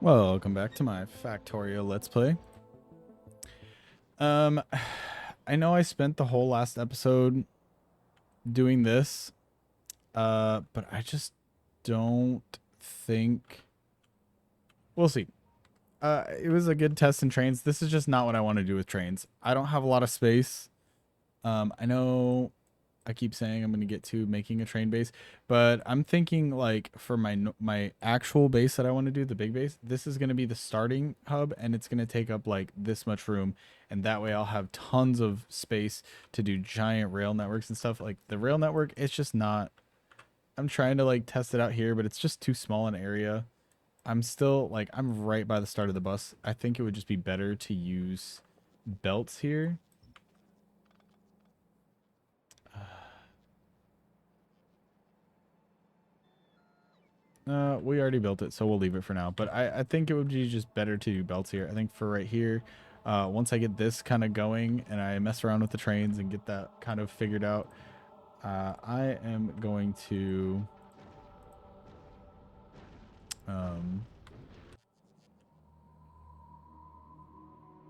Welcome back to my Factorio Let's Play. Um, I know I spent the whole last episode doing this, but I just don't think... We'll see. It was a good test in trains. This is just not what I want to do with trains. I don't have a lot of space. I know I keep saying I'm going to get to making a train base, but I'm thinking like for my actual base that I want to do, the big base, this is going to be the starting hub and it's going to take up like this much room, and that way I'll have tons of space to do giant rail networks and stuff. Like the rail network, it's just not, I'm trying to like test it out here, but it's just too small an area. I'm still like, I'm right by the start of the bus. I think it would just be better to use belts here. We already built it, so we'll leave it for now. But I think it would be just better to do belts here. I think for right here, once I get this kind of going and I mess around with the trains and get that kind of figured out, I am going to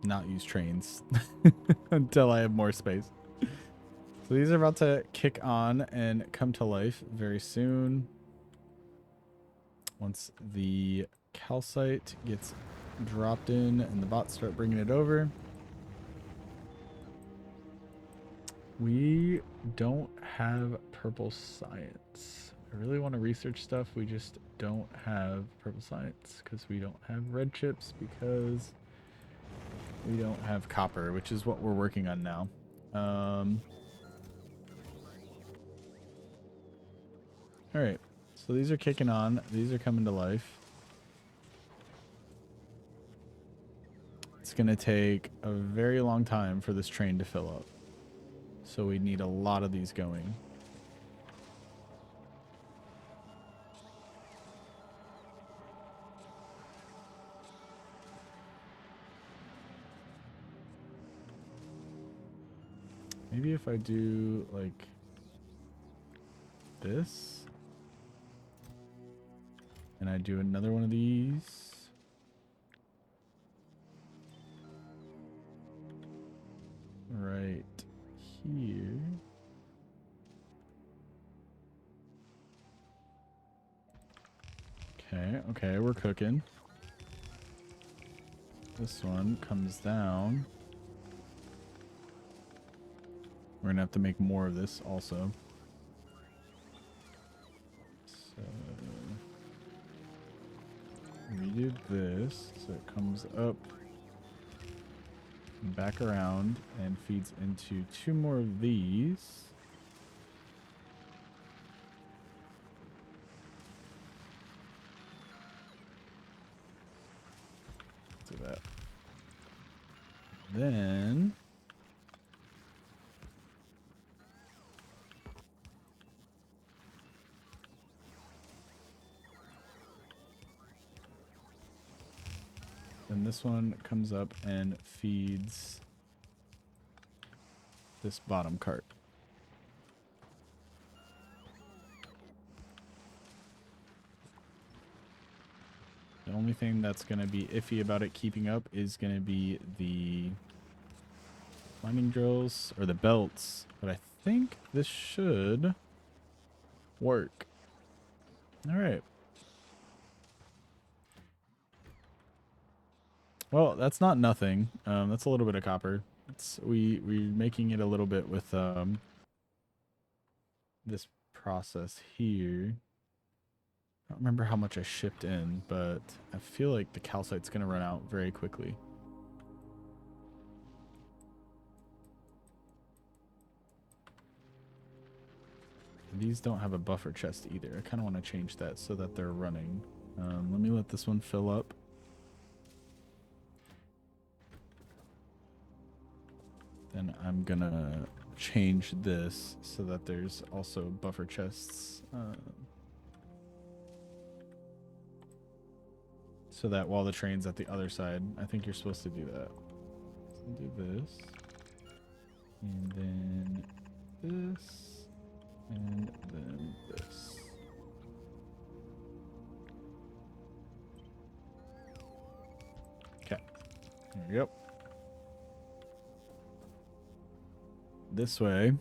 not use trains until I have more space. So these are about to kick on and come to life very soon. Once the calcite gets dropped in and the bots start bringing it over. We don't have purple science. I really want to research stuff. We just don't have purple science because we don't have red chips because we don't have copper, which is what we're working on now. All right. So these are kicking on. These are coming to life. It's going to take a very long time for this train to fill up. So we need a lot of these going. Maybe if I do like this and I do another one of these. Right here. Okay, we're cooking. This one comes down. We're gonna have to make more of this also. So we did this, so it comes up, back around, and feeds into two more of these. Do that. Then this one comes up and feeds this bottom cart. The only thing that's going to be iffy about it keeping up is going to be the mining drills or the belts, but I think this should work. All right. Well, that's not nothing. That's a little bit of copper. We're making it a little bit with this process here. I don't remember how much I shipped in, but I feel like the calcite's going to run out very quickly. These don't have a buffer chest either. I kind of want to change that so that they're running. Let me let this one fill up. Then I'm going to change this so that there's also buffer chests. So that while the train's at the other side, I think you're supposed to do that. So do this. And then this. And then this. Yep. This way,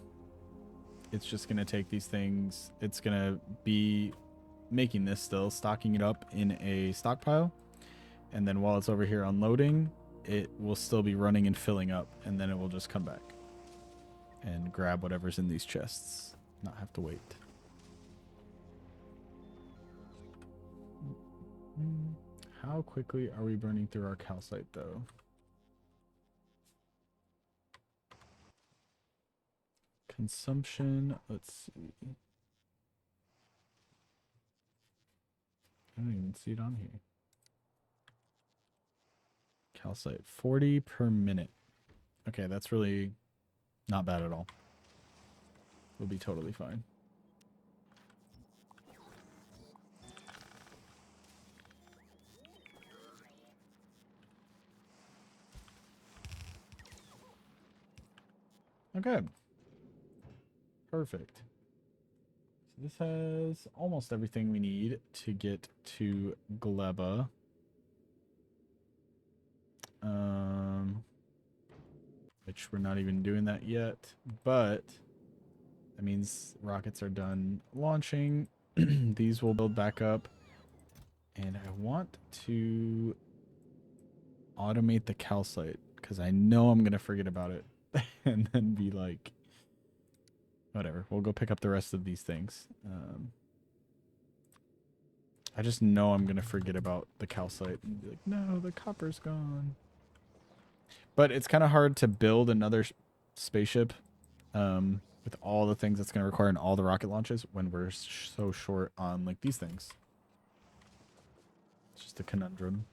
it's just going to take these things. It's going to be making this still, stocking it up in a stockpile. And then while it's over here unloading, it will still be running and filling up. And then it will just come back and grab whatever's in these chests. Not have to wait. How quickly are we burning through our calcite, though? Consumption, let's see. I don't even see it on here. Calcite, 40 per minute. Okay, that's really not bad at all. We'll be totally fine. Okay. Perfect. So this has almost everything we need to get to Gleba. Which we're not even doing that yet, but that means rockets are done launching. These will build back up. And I want to automate the calcite because I know I'm going to forget about it and then be like, whatever, we'll go pick up the rest of these things. I just know I'm going to forget about the calcite and be like, no, the copper's gone. But it's kind of hard to build another spaceship with all the things that's going to require in all the rocket launches when we're so short on like these things. It's just a conundrum.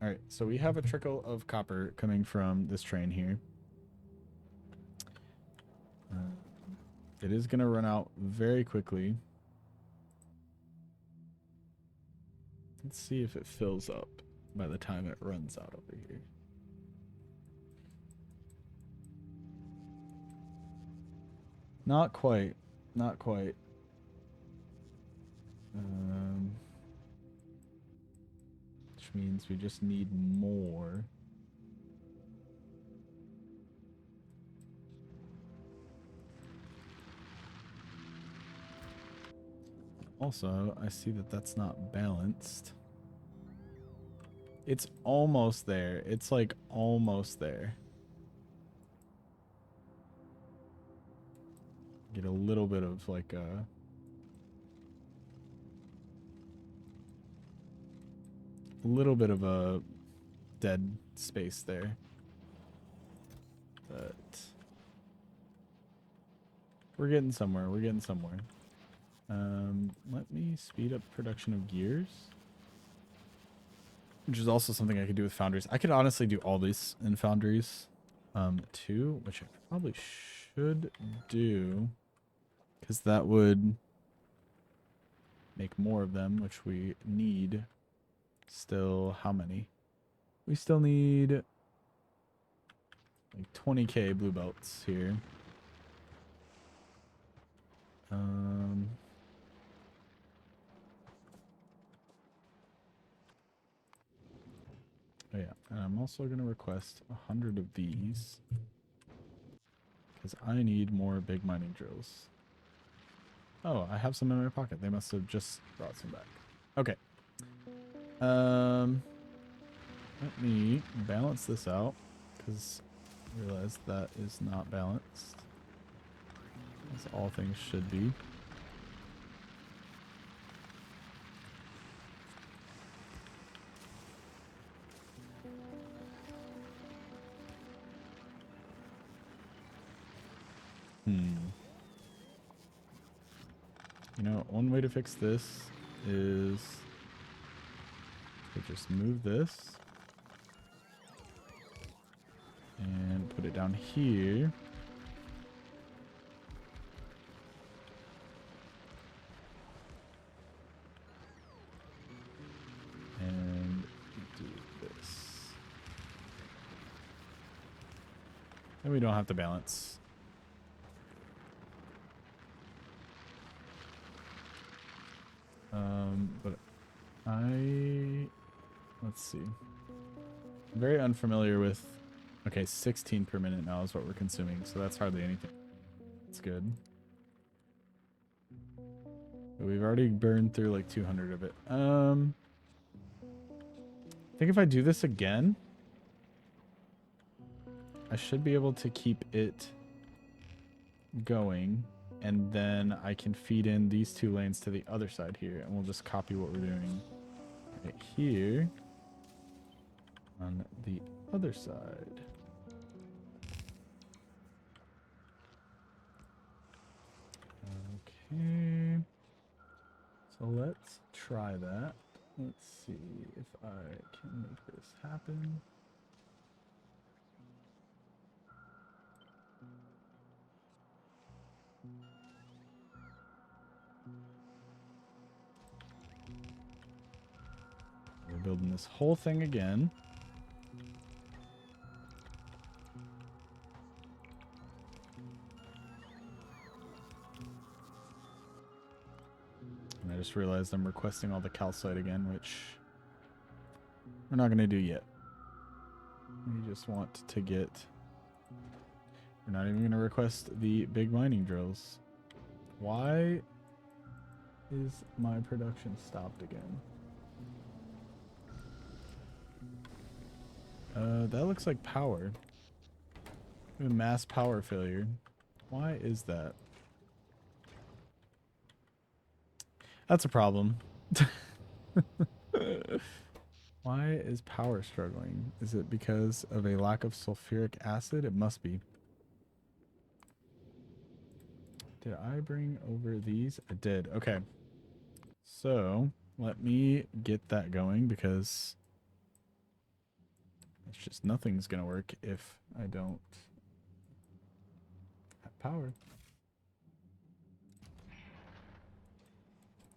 All right, so we have a trickle of copper coming from this train here. It is going to run out very quickly. Let's see if it fills up by the time it runs out over here. Not quite. Not quite. Which means we just need more. Also, I see that that's not balanced. It's almost there. It's like almost there. Get a little bit of like a little bit of a dead space there. But we're getting somewhere. We're getting somewhere. Let me speed up production of gears. Which is also something I could do with Foundries. I could honestly do all these in Foundries too, which I probably should do. Because that would make more of them, which we need. Still, how many? We still need like 20k blue belts here. Oh yeah, and I'm also going to request 100 of these because I need more big mining drills. Oh, I have some in my pocket. They must have just brought some back. Okay. Let me balance this out because I realize that is not balanced. As all things should be. You know, one way to fix this is to just move this and put it down here. And do this. And we don't have to balance. But Let's see. I'm very unfamiliar with... Okay, 16 per minute now is what we're consuming, so that's hardly anything. That's good. But we've already burned through like 200 of it. I think if I do this again, I should be able to keep it going, and then I can feed in these 2 lanes to the other side here, and we'll just copy what we're doing right here on the other side. Okay, so let's try that. Let's see if I can make this happen. We're building this whole thing again. And I just realized I'm requesting all the calcite again, which we're not going to do yet. We just want to get... We're not even going to request the big mining drills. Why is my production stopped again? That looks like power. A mass power failure. Why is that? That's a problem. Why is power struggling? Is it because of a lack of sulfuric acid? It must be. Did I bring over these? I did. Okay. So let me get that going, because it's just nothing's going to work if I don't have power.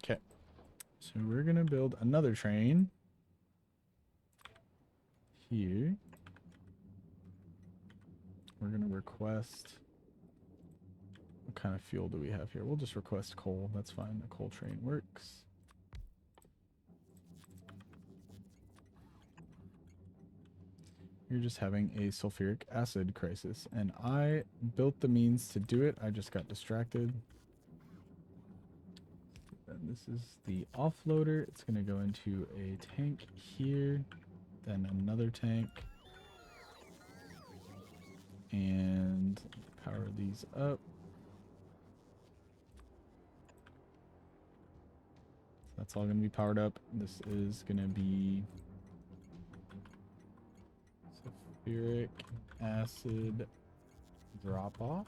Okay. So we're going to build another train here. We're going to request... What kind of fuel do we have here? We'll just request coal. That's fine. A coal train works. You're just having a sulfuric acid crisis, and I built the means to do it. I just got distracted. And this is the offloader. It's going to go into a tank here, then another tank, and power these up. That's all going to be powered up. This is going to be sulfuric acid drop off.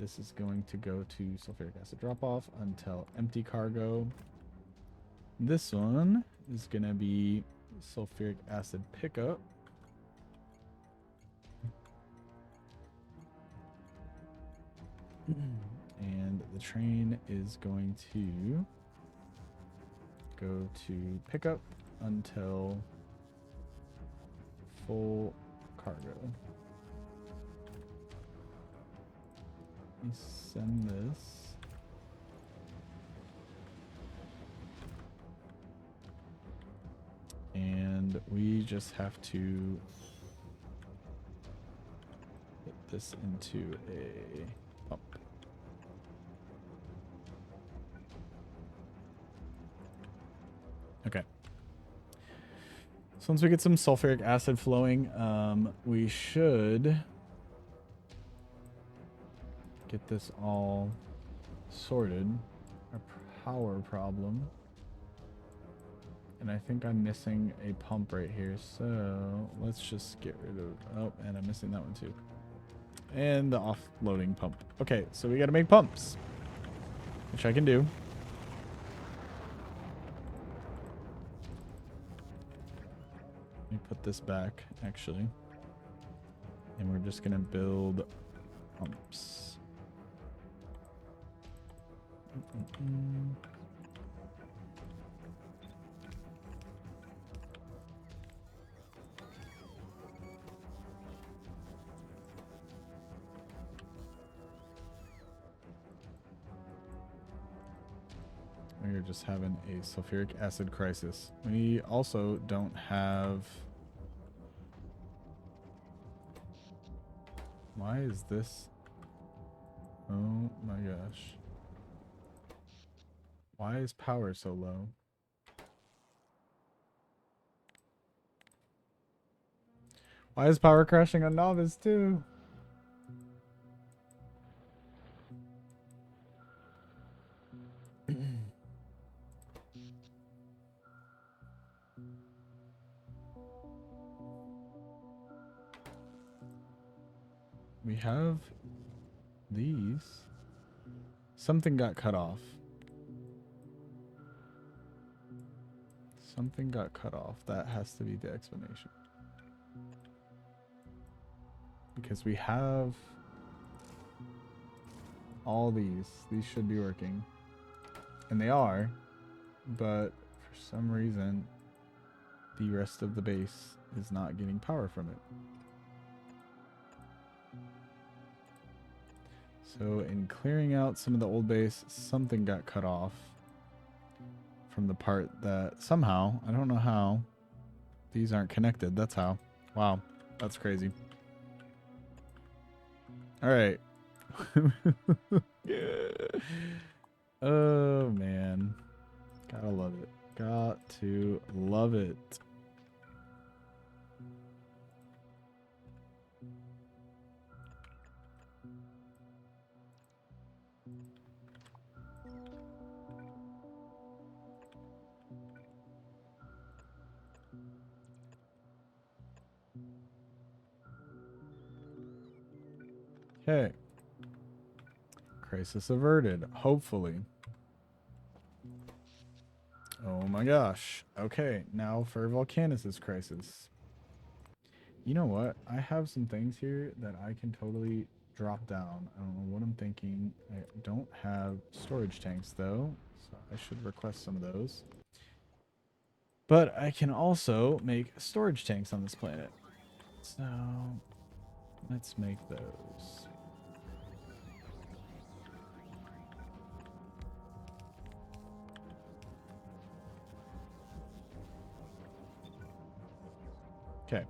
This is going to go to sulfuric acid drop off until empty cargo. This one is going to be sulfuric acid pickup. And the train is going to go to pickup until full cargo. Let me send this. And we just have to put this into a pump. Okay. So once we get some sulfuric acid flowing, we should get this all sorted. Our power problem. And I think I'm missing a pump right here, so let's just get rid of... Oh, and I'm missing that one too. And the offloading pump. Okay, so we gotta make pumps, which I can do. Let me put this back, actually. And we're just gonna build pumps. We are just having a sulfuric acid crisis. We also don't have... Why is this... Oh my gosh. Why is power so low? Why is power crashing on Nauvis too? We have these. Something got cut off. Something got cut off. That has to be the explanation. Because we have all these. These should be working. And they are. But for some reason, the rest of the base is not getting power from it. So in clearing out some of the old base, something got cut off from the part that somehow, I don't know how, these aren't connected. That's how. Wow, that's crazy. All right. Oh man, gotta love it. Got to love it. Okay. Crisis averted, hopefully. Oh my gosh. Okay, now for Vulcanus' crisis. You know what? I have some things here that I can totally drop down. I don't know what I'm thinking. I don't have storage tanks though, so I should request some of those. But I can also make storage tanks on this planet. So let's make those. Okay.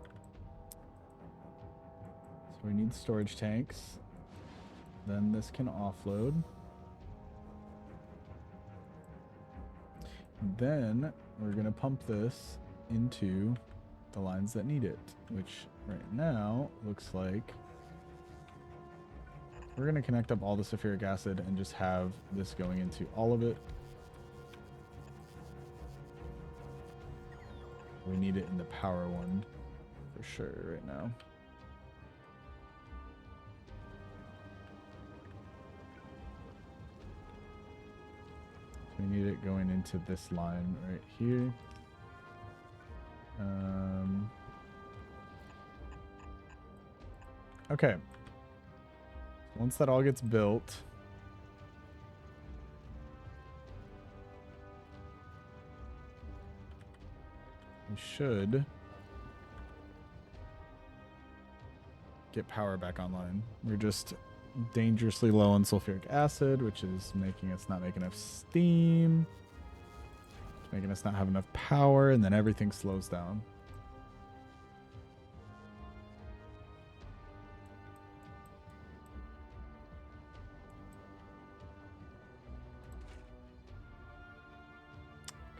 So we need storage tanks. Then this can offload. Then we're going to pump this into the lines that need it, which right now looks like we're going to connect up all the sulfuric acid and just have this going into all of it. We need it in the power one for sure right now. So we need it going into this line right here. Okay. Once that all gets built, we should get power back online. We're just dangerously low on sulfuric acid, which is making us not make enough steam. It's making us not have enough power, and then everything slows down.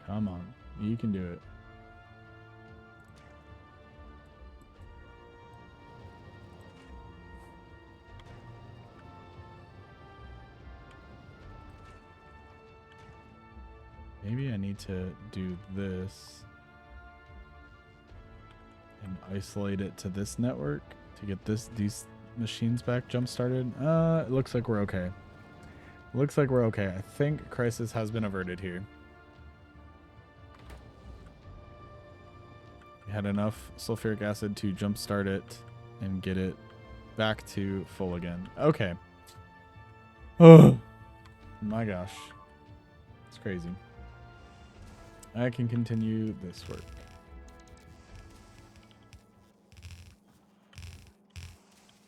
Come on, you can do it. Maybe I need to do this and isolate it to this network to get these machines back jump started. It looks like we're okay. Looks like we're okay. I think crisis has been averted here. We had enough sulfuric acid to jump start it and get it back to full again. Okay. Oh my gosh. It's crazy. I can continue this work.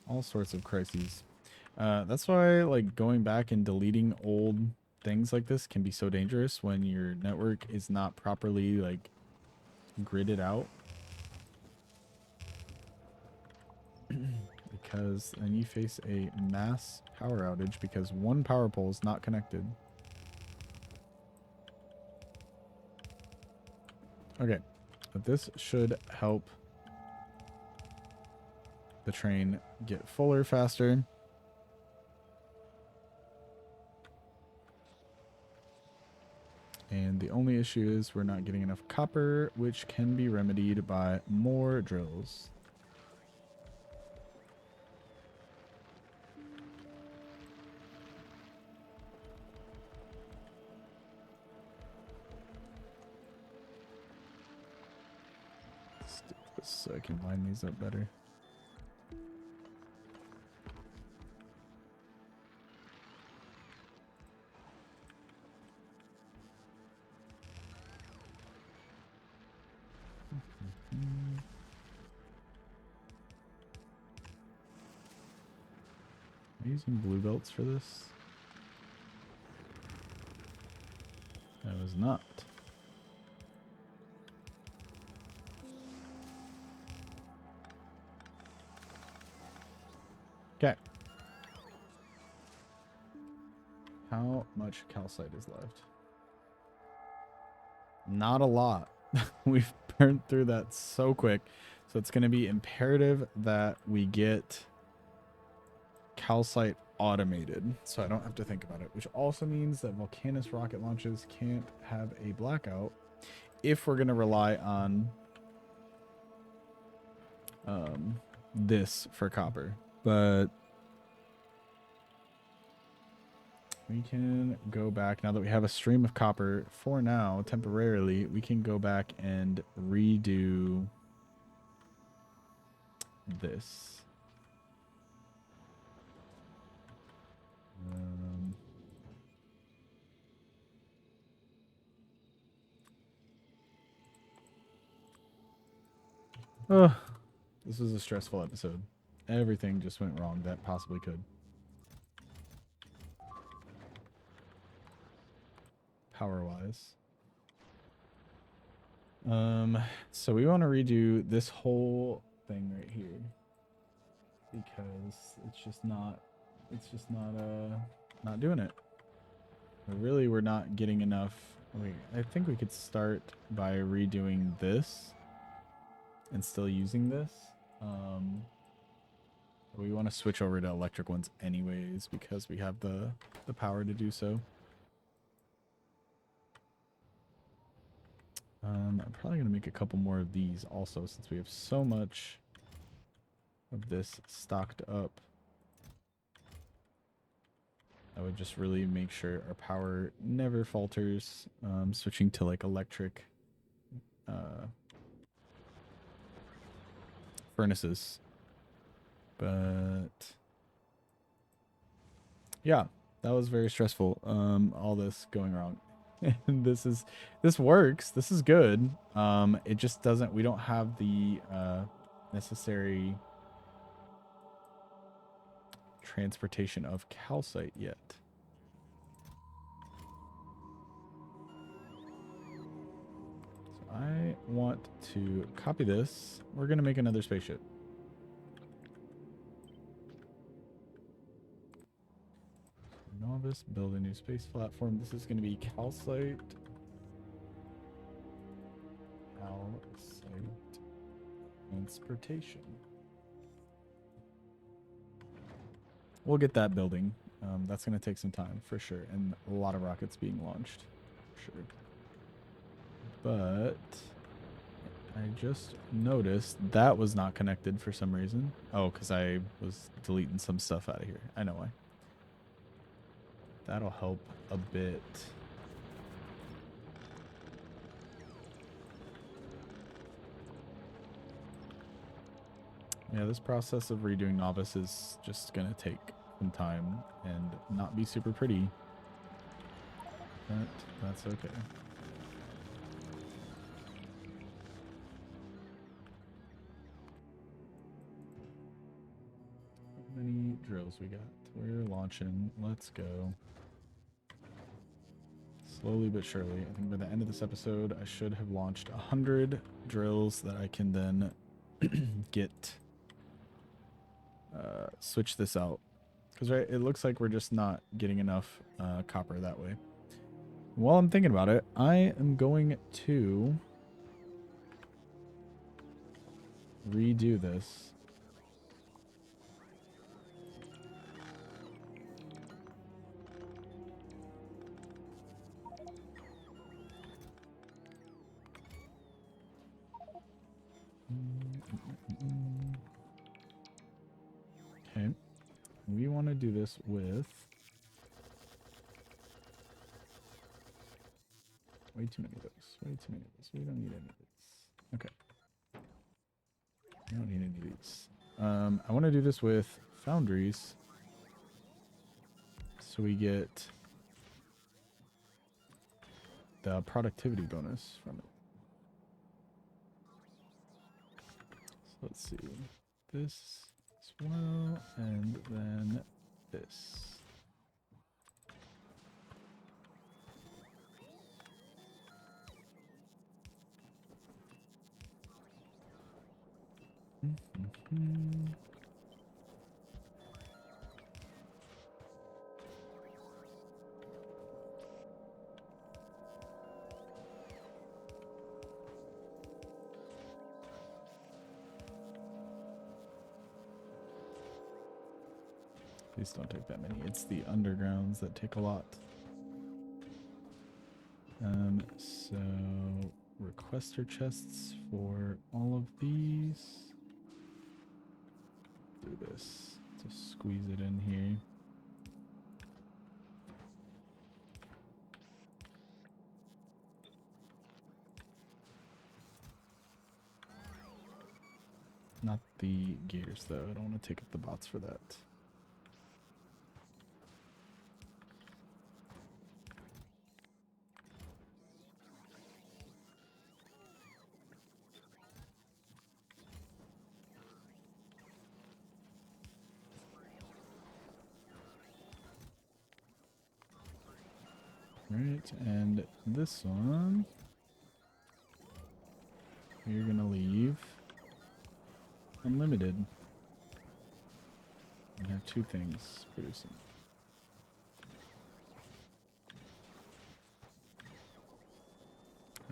All sorts of crises. That's why, like, going back and deleting old things like this can be so dangerous when your network is not properly like gridded out. Because then you face a mass power outage because one power pole is not connected. Okay, but this should help the train get fuller faster. And the only issue is we're not getting enough copper, which can be remedied by more drills. Let's do this so I can line these up better. Am I using blue belts for this? I was not. Okay. How much calcite is left? Not a lot. We've burned through that so quick. So it's going to be imperative that we get calcite automated so I don't have to think about it, which also means that Vulcanus rocket launches can't have a blackout if we're going to rely on this for copper. But we can go back now that we have a stream of copper for now. Temporarily, we can go back and redo this. Oh, this was a stressful episode. Everything just went wrong that possibly could. Power-wise. So we want to redo this whole thing right here. Because it's just not doing it. Really, we're not getting enough. I think we could start by redoing this and still using this. We want to switch over to electric ones anyways because we have the power to do so. I'm probably going to make a couple more of these also since we have so much of this stocked up. I would just really make sure our power never falters. Switching to like electric furnaces. But yeah, that was very stressful. All this going wrong. And this works. This is good. It just doesn't, we don't have the necessary transportation of calcite yet. So I want to copy this. We're going to make another spaceship. Nauvis, build a new space platform. This is going to be calcite. Calcite transportation. We'll get that building. That's going to take some time for sure, and a lot of rockets being launched, for sure. But I just noticed that was not connected for some reason. Oh, because I was deleting some stuff out of here. I know why. That'll help a bit. Yeah, this process of redoing Nauvis is just going to take some time and not be super pretty. But that's okay. How many drills we got? We're launching. Let's go. slowly but surely. I think by the end of this episode, I should have launched 100 drills that I can then get switch this out, because right, it looks like we're just not getting enough copper that way. While I'm thinking about it, I am going to redo this. Okay, we want to do this with way too many of those. Way too many of those. We don't need any of these. Okay. We don't need any of these. I want to do this with Foundries, so we get the productivity bonus from it. So let's see. This as well, and then this. These don't take that many. It's the undergrounds that take a lot. So requester chests for all of these. Do this to squeeze it in here. Not the gears though. I don't want to take up the bots for that. Right, and this one we're gonna leave unlimited. We have two things producing.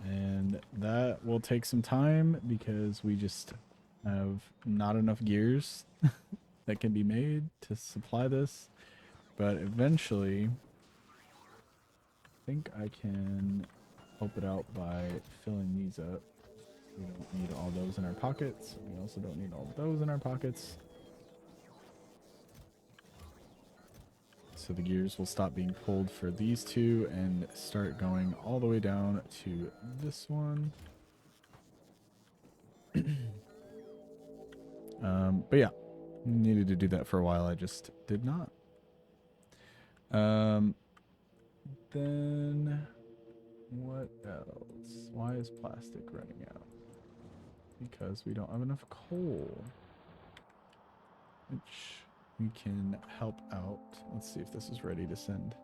And that will take some time because we just have not enough gears that can be made to supply this. But eventually, I think I can help it out by filling these up. We don't need all those in our pockets. We also don't need all those in our pockets. So the gears will stop being pulled for these two and start going all the way down to this one. But yeah, needed to do that for a while. I just did not. Then what else? Why is plastic running out? Because we don't have enough coal, which we can help out. Let's see if this is ready to send.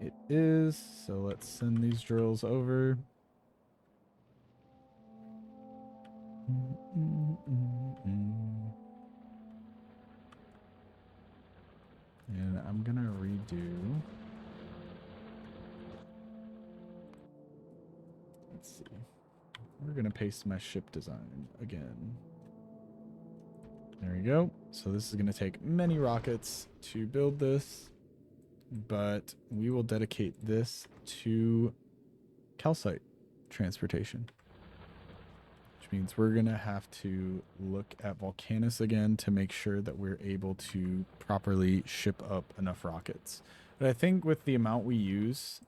It is, so let's send these drills over. And I'm gonna redo. Let's see. We're gonna paste my ship design again. There we go. So this is gonna take many rockets to build this, but we will dedicate this to calcite transportation. Which means we're going to have to look at Vulcanus again to make sure that we're able to properly ship up enough rockets. But I think with the amount we use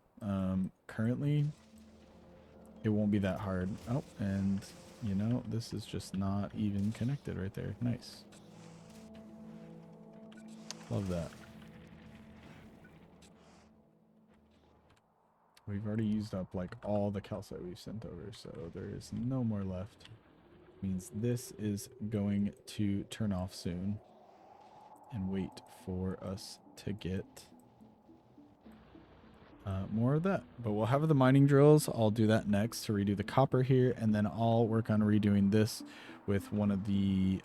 currently, it won't be that hard. Oh, and you know, this is just not even connected right there. Nice. Love that. We've already used up like all the calcite we've sent over, so there is no more left. Means this is going to turn off soon and wait for us to get more of that. But we'll have the mining drills. I'll do that next to redo the copper here, and then I'll work on redoing this with one of the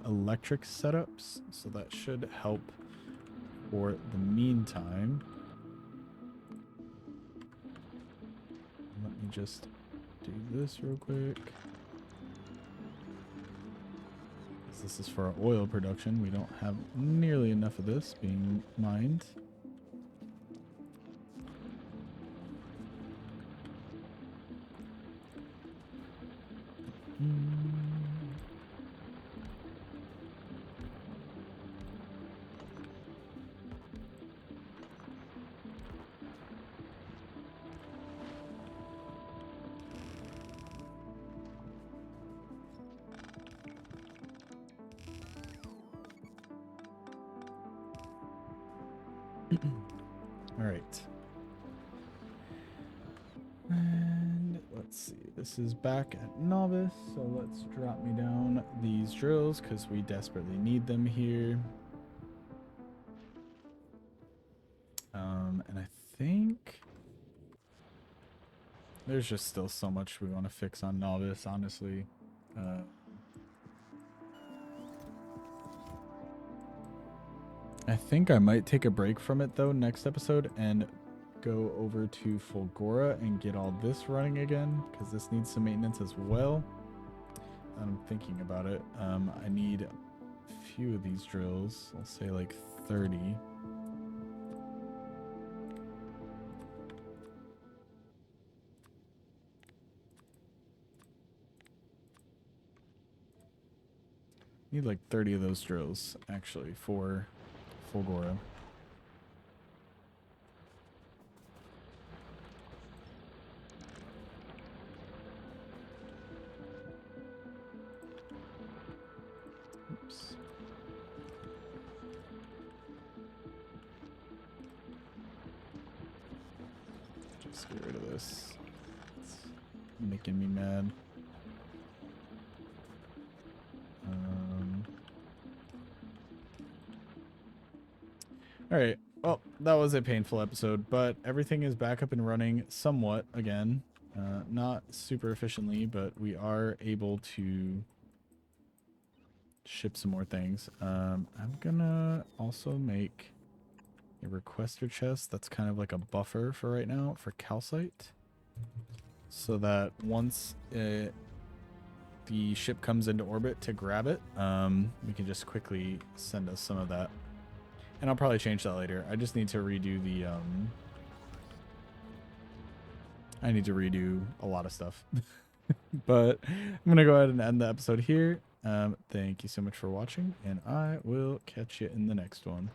electric setups. So that should help for the meantime. Let me just do this real quick. This is for our oil production. We don't have nearly enough of this being mined. All right. And let's see. This is back at Nauvis, so let's drop me down these drills because we desperately need them here. And I think there's just still so much we want to fix on Nauvis, honestly. I think I might take a break from it though next episode and go over to Fulgora and get all this running again because this needs some maintenance as well. I'm thinking about it. I need a few of these drills. I'll say like 30. Need like 30 of those drills actually for Fulgora. Oops. Just get rid of this. It's making me mad. All right. Well, that was a painful episode, but everything is back up and running somewhat again. Not super efficiently, but we are able to ship some more things. I'm gonna also make a requester chest that's kind of like a buffer for right now for calcite, so that once the ship comes into orbit to grab it, we can just quickly send us some of that. And I'll probably change that later. I just need to redo the I need to redo a lot of stuff. But I'm gonna go ahead and end the episode here. Thank you so much for watching, and I will catch you in the next one.